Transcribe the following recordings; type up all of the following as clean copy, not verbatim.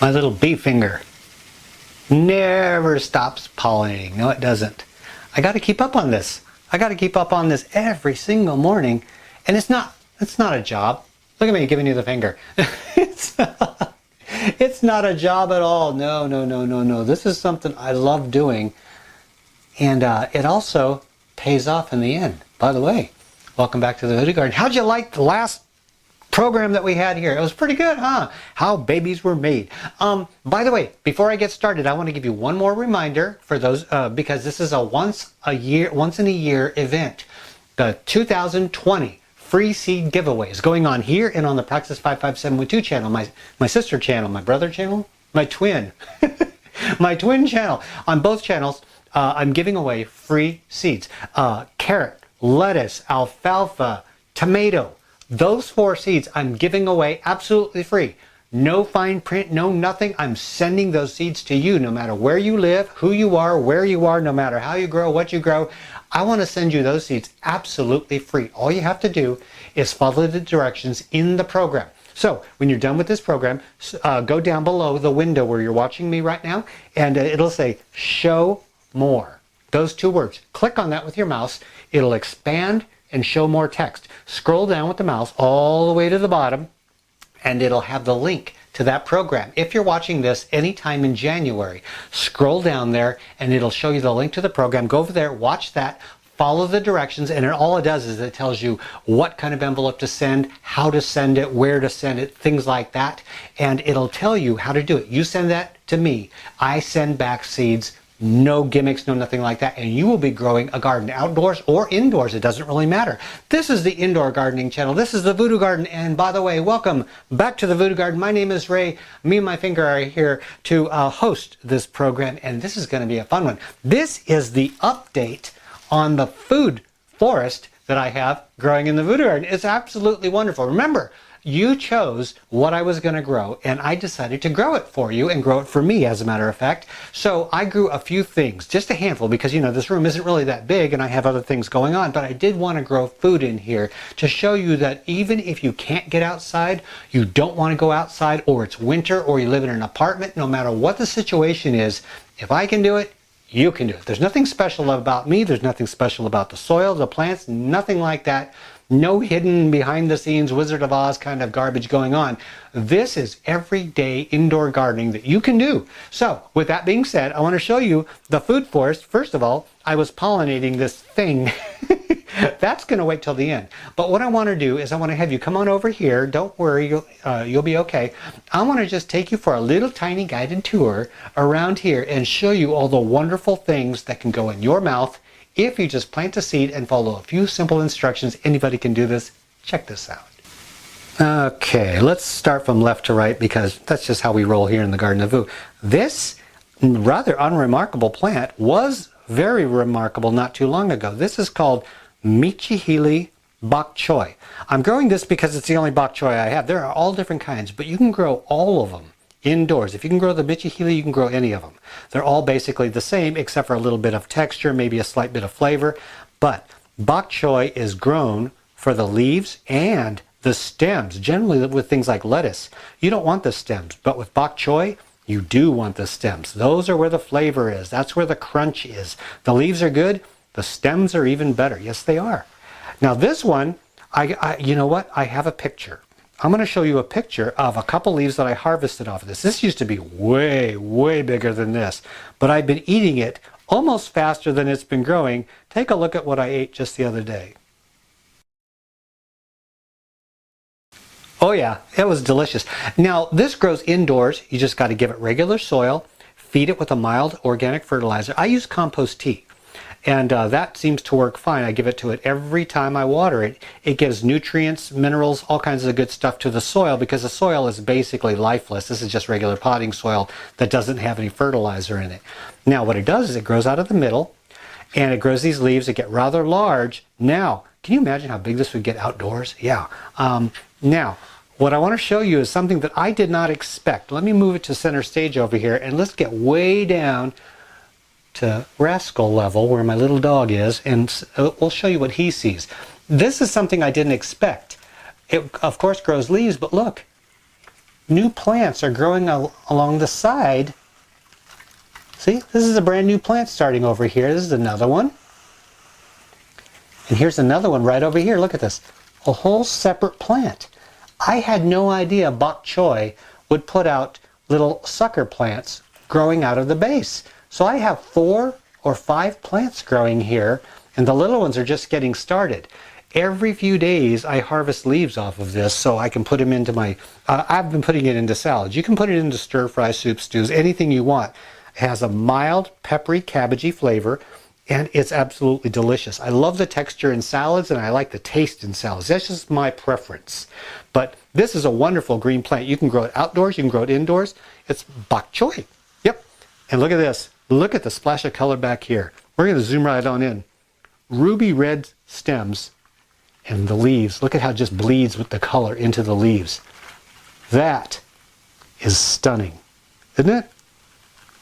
My little bee finger never stops pollinating. No, it doesn't. I got to keep up on this. I got to keep up on this every single morning. And it's not a job. Look at me giving you the finger. It's not a job at all. No, no, no, no, no. This is something I love doing. And it also pays off in the end. By the way, welcome back to the Voodoo Garden. How'd you like the last program that we had here? It was pretty good, huh? How babies were made. By the way, before I get started, I want to give you one more reminder for those, because this is a once in a year event. The 2020 free seed giveaway is going on here and on the Praxis 55712 channel, my sister channel, my brother channel, my twin, my twin channel. On both channels, I'm giving away free seeds. Carrot, lettuce, alfalfa, tomato. Those 4 seeds I'm giving away absolutely free. No fine print, no nothing. I'm sending those seeds to you no matter where you live, who you are, where you are, no matter how you grow, what you grow. I want to send you those seeds absolutely free. All you have to do is follow the directions in the program. So when you're done with this program, go down below the window where you're watching me right now, and it'll say show more. Those 2 words. Click on that with your mouse. It'll expand and show more text. Scroll down with the mouse all the way to the bottom, and it'll have the link to that program. If you're watching this anytime in January, scroll down there and it'll show you the link to the program. Go over there, watch that, follow the directions, and all it does is it tells you what kind of envelope to send, how to send it, where to send it, things like that, and it'll tell you how to do it. You send that to me. I send back seeds. No gimmicks, no nothing like that, and you will be growing a garden outdoors or indoors. It doesn't really matter. This is the indoor gardening channel. This is the Voodoo Garden, and by the way, welcome back to the Voodoo Garden. My name is Ray. Me and my finger are here to host this program, and this is going to be a fun one. This is the update on the food forest that I have growing in the Voodoo Garden. It's absolutely wonderful. Remember, you chose what I was going to grow, and I decided to grow it for you and grow it for me, as a matter of fact. So I grew a few things, just a handful, because you know this room isn't really that big and I have other things going on, but I did want to grow food in here to show you that even if you can't get outside, you don't want to go outside, or it's winter, or you live in an apartment, no matter what the situation is, if I can do it, you can do it. There's nothing special about me. There's nothing special about the soil, the plants, nothing like that. No hidden behind the scenes Wizard of Oz kind of garbage going on. This is everyday indoor gardening that you can do. So with that being said, I want to show you the food forest. First of all, I was pollinating this thing. That's going to wait till the end. But what I want to do is I want to have you come on over here. Don't worry, you'll be okay. I want to just take you for a little tiny guided tour around here and show you all the wonderful things that can go in your mouth if you just plant a seed and follow a few simple instructions. Anybody can do this. Check this out. Okay, let's start from left to right because that's just how we roll here in the Garden of Voo. This rather unremarkable plant was very remarkable not too long ago. This is called Michihili bok choy. I'm growing this because it's the only bok choy I have. There are all different kinds, but you can grow all of them indoors. If you can grow the Michihili, you can grow any of them. They're all basically the same except for a little bit of texture, maybe a slight bit of flavor. But bok choy is grown for the leaves and the stems. Generally with things like lettuce, you don't want the stems, but with bok choy, you do want the stems. Those are where the flavor is. That's where the crunch is. The leaves are good. The stems are even better. Yes, they are. Now this one, you know what? I have a picture. I'm going to show you a picture of a couple leaves that I harvested off of this. This used to be way, way bigger than this, but I've been eating it almost faster than it's been growing. Take a look at what I ate just the other day. Oh yeah, it was delicious. Now this grows indoors. You just got to give it regular soil, feed it with a mild organic fertilizer. I use compost tea. And that seems to work fine. I give it to it every time I water it. It gives nutrients, minerals, all kinds of good stuff to the soil because the soil is basically lifeless. This is just regular potting soil that doesn't have any fertilizer in it. Now what it does is it grows out of the middle and it grows these leaves that get rather large. Now, can you imagine how big this would get outdoors? Yeah. Now, what I want to show you is something that I did not expect. Let me move it to center stage over here and let's get way down to rascal level where my little dog is, and we'll show you what he sees. This is something I didn't expect. It of course grows leaves, but look, new plants are growing along the side. See, this is a brand new plant starting over here. This is another one. And here's another one right over here. Look at this. A whole separate plant. I had no idea bok choy would put out little sucker plants growing out of the base. So I have 4 or 5 plants growing here, and the little ones are just getting started. Every few days I harvest leaves off of this so I can put them into my, I've been putting it into salads. You can put it into stir fry, soup, stews, anything you want. It has a mild, peppery, cabbagey flavor, and it's absolutely delicious. I love the texture in salads, and I like the taste in salads. That's just my preference. But this is a wonderful green plant. You can grow it outdoors, you can grow it indoors. It's bok choy. Yep. And look at this. Look at the splash of color back here. We're going to zoom right on in. Ruby red stems and the leaves. Look at how it just bleeds with the color into the leaves. That is stunning, isn't it?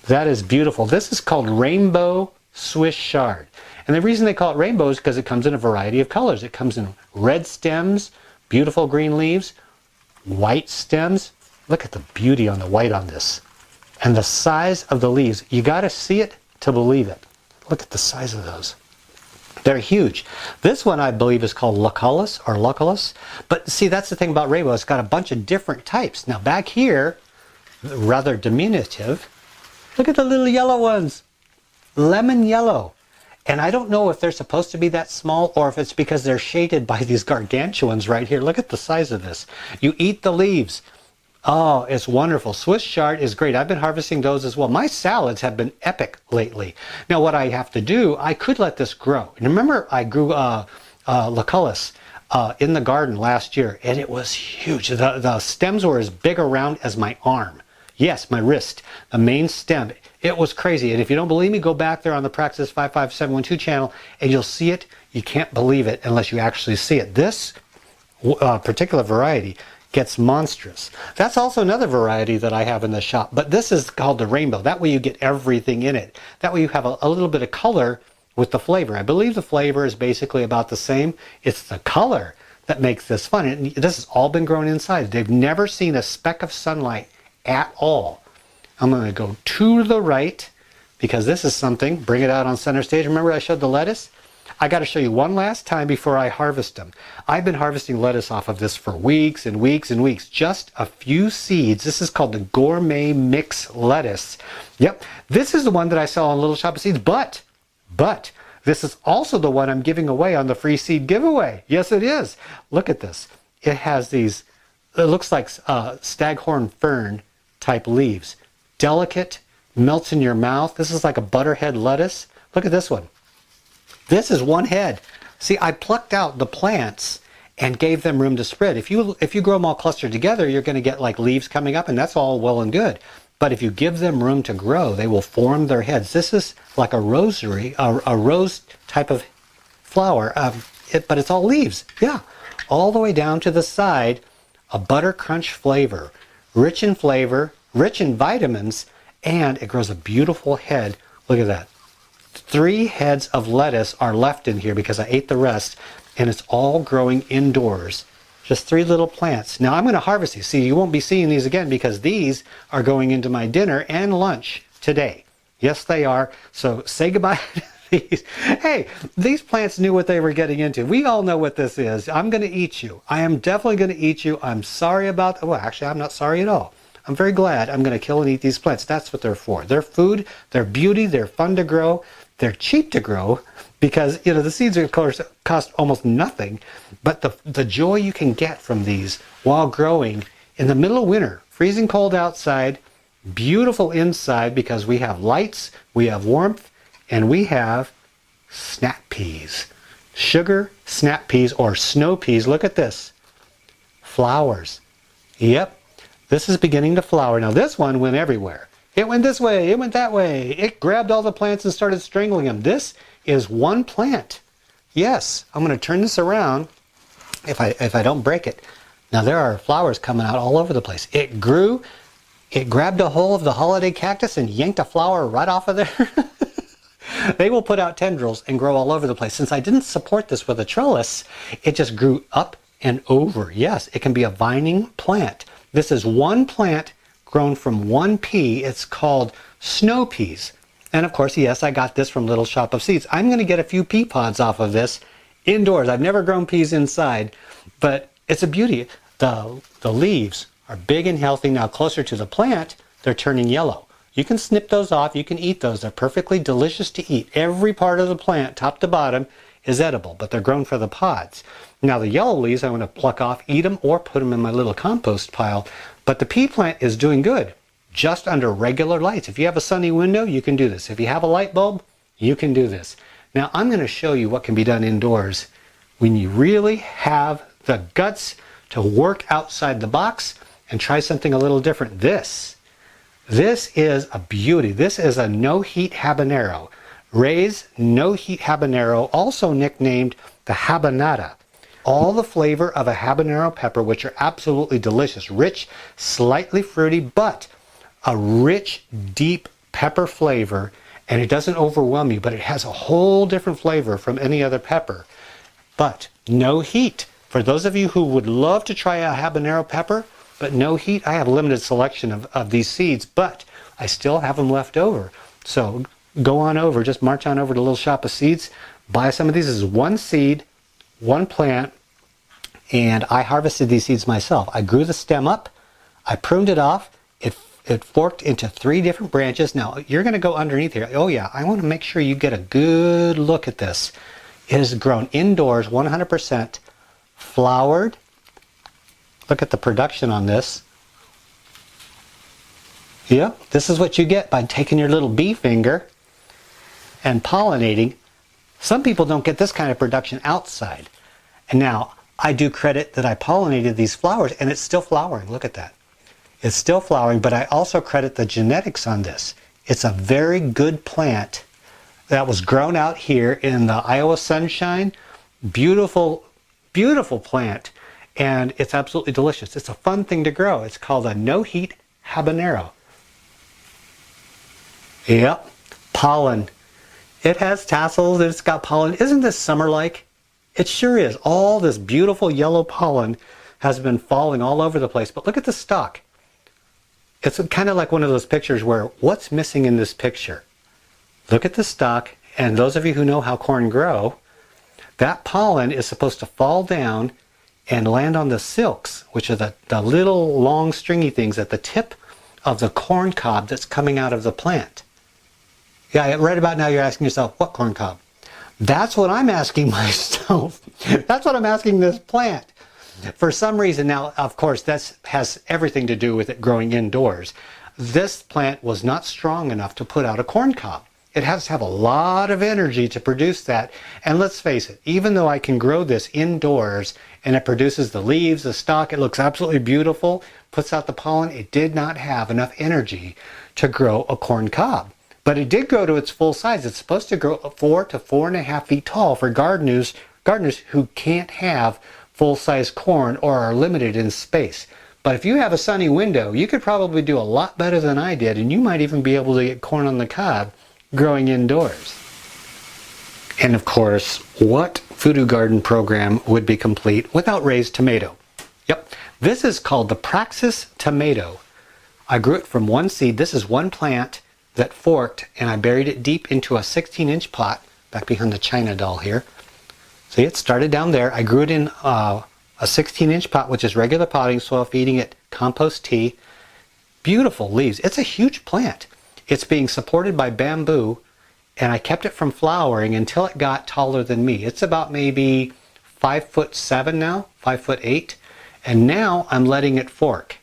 That is beautiful. This is called rainbow Swiss chard. And the reason they call it rainbow is because it comes in a variety of colors. It comes in red stems, beautiful green leaves, white stems. Look at the beauty on the white on this. And the size of the leaves. You got to see it to believe it. Look at the size of those. They're huge. This one I believe is called lucullus or lucullus. But see, that's the thing about rainbow. It's got a bunch of different types. Now back here, rather diminutive, look at the little yellow ones. Lemon yellow. And I don't know if they're supposed to be that small or if it's because they're shaded by these gargantuans right here. Look at the size of this. You eat the leaves. Oh, it's wonderful. Swiss chard is great. I've been harvesting those as well. My salads have been epic lately. Now what I have to do, I could let this grow. And remember I grew lucullus in the garden last year, and it was huge. The stems were as big around as my arm. Yes, my wrist, the main stem. It was crazy. And if you don't believe me, go back there on the Praxis 55712 channel and you'll see it. You can't believe it unless you actually see it. This particular variety gets monstrous. That's also another variety that I have in the shop, but this is called the rainbow. That way you get everything in it. That way you have a little bit of color with the flavor. I believe the flavor is basically about the same. It's the color that makes this fun. And this has all been grown inside. They've never seen a speck of sunlight at all. I'm going to go to the right because this is something. Bring it out on center stage. Remember I showed the lettuce? I got to show you one last time before I harvest them. I've been harvesting lettuce off of this for weeks and weeks and weeks. Just a few seeds. This is called the gourmet mix lettuce. Yep, this is the one that I sell on Little Shop of Seeds, but this is also the one I'm giving away on the free seed giveaway. Yes, it is. Look at this. It has these, it looks like staghorn fern type leaves. Delicate, melts in your mouth. This is like a butterhead lettuce. Look at this one. This is one head. See, I plucked out the plants and gave them room to spread. If you grow them all clustered together, you're going to get like leaves coming up, and that's all well and good. But if you give them room to grow, they will form their heads. This is like a rosary, a rose type of flower, but it's all leaves. Yeah, all the way down to the side, a butter crunch flavor, rich in flavor, rich in vitamins, and it grows a beautiful head. Look at that. 3 heads of lettuce are left in here because I ate the rest, and it's all growing indoors. Just 3 little plants. Now I'm going to harvest these. See, you won't be seeing these again because these are going into my dinner and lunch today. Yes, they are. So say goodbye to these. Hey, these plants knew what they were getting into. We all know what this is. I'm going to eat you. I am definitely going to eat you. I'm sorry about that. Well, actually, I'm not sorry at all. I'm very glad I'm going to kill and eat these plants. That's what they're for. They're food, they're beauty, they're fun to grow, they're cheap to grow because, you know, the seeds of course cost almost nothing, but the joy you can get from these while growing in the middle of winter, freezing cold outside, beautiful inside because we have lights, we have warmth, and we have snap peas. Sugar snap peas or snow peas. Look at this. Flowers. Yep. This is beginning to flower. Now this one went everywhere. It went this way, it went that way. It grabbed all the plants and started strangling them. This is one plant. Yes, I'm going to turn this around if I don't break it. Now there are flowers coming out all over the place. It grew, it grabbed a hold of the holiday cactus and yanked a flower right off of there. They will put out tendrils and grow all over the place. Since I didn't support this with a trellis, it just grew up and over. Yes, it can be a vining plant. This is one plant grown from one pea. It's called snow peas. And of course, yes, I got this from Little Shop of Seeds. I'm going to get a few pea pods off of this indoors. I've never grown peas inside, but it's a beauty. The leaves are big and healthy. Now closer to the plant, they're turning yellow. You can snip those off. You can eat those. They're perfectly delicious to eat. Every part of the plant, top to bottom, is edible, but they're grown for the pods. Now the yellow leaves I want to pluck off, eat them, or put them in my little compost pile. But the pea plant is doing good, just under regular lights. If you have a sunny window, you can do this. If you have a light bulb, you can do this. Now I'm going to show you what can be done indoors when you really have the guts to work outside the box and try something a little different. This is a beauty. This is a no-heat habanero. Ray's no-heat habanero, also nicknamed the habanada. All the flavor of a habanero pepper, which are absolutely delicious. Rich, slightly fruity, but a rich, deep pepper flavor, and it doesn't overwhelm you, but it has a whole different flavor from any other pepper. But no heat. For those of you who would love to try a habanero pepper, but no heat, I have a limited selection of these seeds, but I still have them left over. So go on over, just march on over to Little Shop of Seeds, buy some of these. This is one seed, one plant, and I harvested these seeds myself. I grew the stem up, I pruned it off, it forked into 3 different branches. Now you're going to go underneath here. Oh yeah, I want to make sure you get a good look at this. It is grown indoors, 100% flowered. Look at the production on this. Yep, this is what you get by taking your little bee finger and pollinating. Some people don't get this kind of production outside. And now, I do credit that I pollinated these flowers, and it's still flowering. Look at that. It's still flowering, but I also credit the genetics on this. It's a very good plant that was grown out here in the Iowa sunshine. Beautiful, beautiful plant, and it's absolutely delicious. It's a fun thing to grow. It's called a no-heat habanero. Yep, pollen. It has tassels, it's got pollen. Isn't this summer-like? It sure is. All this beautiful yellow pollen has been falling all over the place. But look at the stalk. It's kind of like one of those pictures where, what's missing in this picture? Look at the stalk, and those of you who know how corn grow, that pollen is supposed to fall down and land on the silks, which are the little long stringy things at the tip of the corn cob that's coming out of the plant. Yeah, right about now you're asking yourself, what corn cob? That's what I'm asking myself. That's what I'm asking this plant. For some reason, now, of course, this has everything to do with it growing indoors. This plant was not strong enough to put out a corn cob. It has to have a lot of energy to produce that. And let's face it, even though I can grow this indoors and it produces the leaves, the stalk, it looks absolutely beautiful, puts out the pollen, it did not have enough energy to grow a corn cob. But it did grow to its full size. It's supposed to grow 4 to 4.5 feet tall for gardeners who can't have full-size corn or are limited in space. But if you have a sunny window, you could probably do a lot better than I did, and you might even be able to get corn on the cob growing indoors. And of course, what FoodooGarden program would be complete without raised tomato? Yep, this is called the Praxis tomato. I grew it from one seed. This is one plant that forked, and I buried it deep into a 16-inch pot back behind the China doll here. See, it started down there. I grew it in a 16-inch pot, which is regular potting soil, feeding it compost tea. Beautiful leaves. It's a huge plant. It's being supported by bamboo, and I kept it from flowering until it got taller than me. It's about maybe 5'7" now, 5'8", and now I'm letting it fork,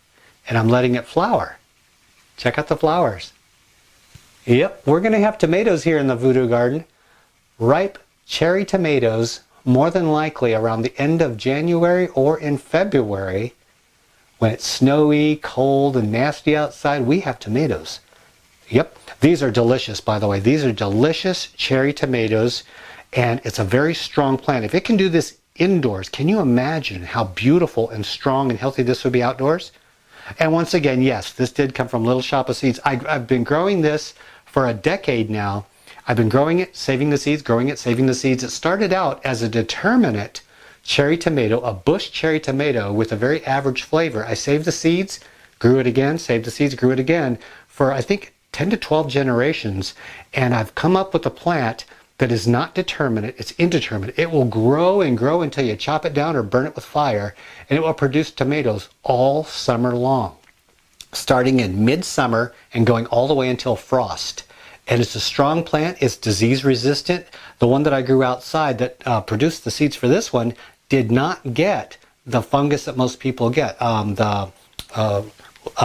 and I'm letting it flower. Check out the flowers. Yep, we're going to have tomatoes here in the VoodooGarden. Ripe cherry tomatoes, more than likely around the end of January or in February. When it's snowy, cold, and nasty outside, we have tomatoes. Yep, these are delicious, by the way. These are delicious cherry tomatoes, and it's a very strong plant. If it can do this indoors, can you imagine how beautiful and strong and healthy this would be outdoors? And once again, yes, this did come from Little Shop of Seeds. I've been growing this for a decade now. I've been growing it, saving the seeds, growing it, saving the seeds. It started out as a determinant cherry tomato, a bush cherry tomato with a very average flavor. I saved the seeds, grew it again, saved the seeds, grew it again for I think 10 to 12 generations. And I've come up with a plant that is not determinate, it's indeterminate. It will grow and grow until you chop it down or burn it with fire, and it will produce tomatoes all summer long, starting in midsummer and going all the way until frost. And it's a strong plant, it's disease resistant. The one that I grew outside that produced the seeds for this one did not get the fungus that most people get, the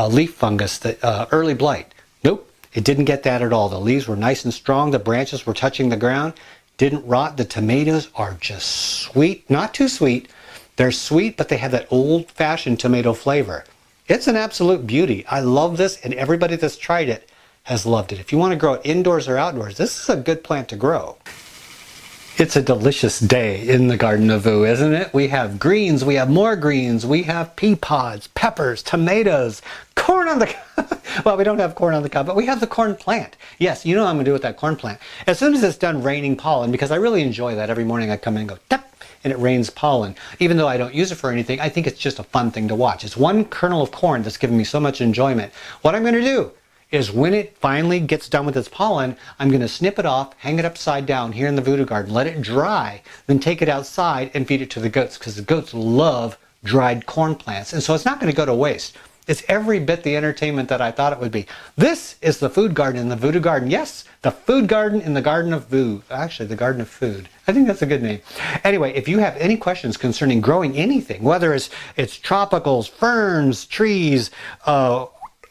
leaf fungus, the early blight. Nope. It didn't get that at all. The leaves were nice and strong. The branches were touching the ground. Didn't rot. The tomatoes are just sweet. Not too sweet. They're sweet, but they have that old-fashioned tomato flavor. It's an absolute beauty. I love this, and everybody that's tried it has loved it. If you want to grow it indoors or outdoors, this is a good plant to grow. It's a delicious day in the Garden of Voo, isn't it? We have greens, we have more greens, we have pea pods, peppers, tomatoes, corn on the cob. Well, we don't have corn on the cob, but we have the corn plant. Yes, you know what I'm going to do with that corn plant. As soon as it's done raining pollen, because I really enjoy that. Every morning I come in and go, tap, and it rains pollen. Even though I don't use it for anything, I think it's just a fun thing to watch. It's one kernel of corn that's given me so much enjoyment. What I'm going to do is when it finally gets done with its pollen, I'm going to snip it off, hang it upside down here in the Voodoo Garden, let it dry, then take it outside and feed it to the goats, because the goats love dried corn plants. And so it's not going to go to waste. It's every bit the entertainment that I thought it would be. This is the Food Garden in the Voodoo Garden. Yes, the Food Garden in the Garden of Voo. Actually, the Garden of Food. I think that's a good name. Anyway, if you have any questions concerning growing anything, whether it's tropicals, ferns, trees,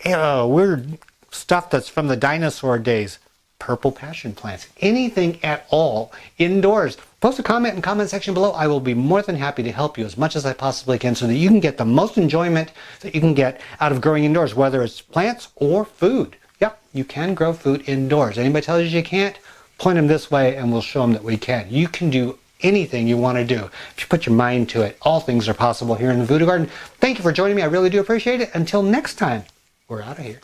weird stuff that's from the dinosaur days, purple passion plants, anything at all indoors, post a comment in the comment section below. I will be more than happy to help you as much as I possibly can so that you can get the most enjoyment that you can get out of growing indoors, whether it's plants or food. Yep, you can grow food indoors. Anybody tells you can't, point them this way and we'll show them that we can. You can do anything you want to do. If you put your mind to it, all things are possible here in the Voodoo Garden. Thank you for joining me. I really do appreciate it. Until next time, we're out of here.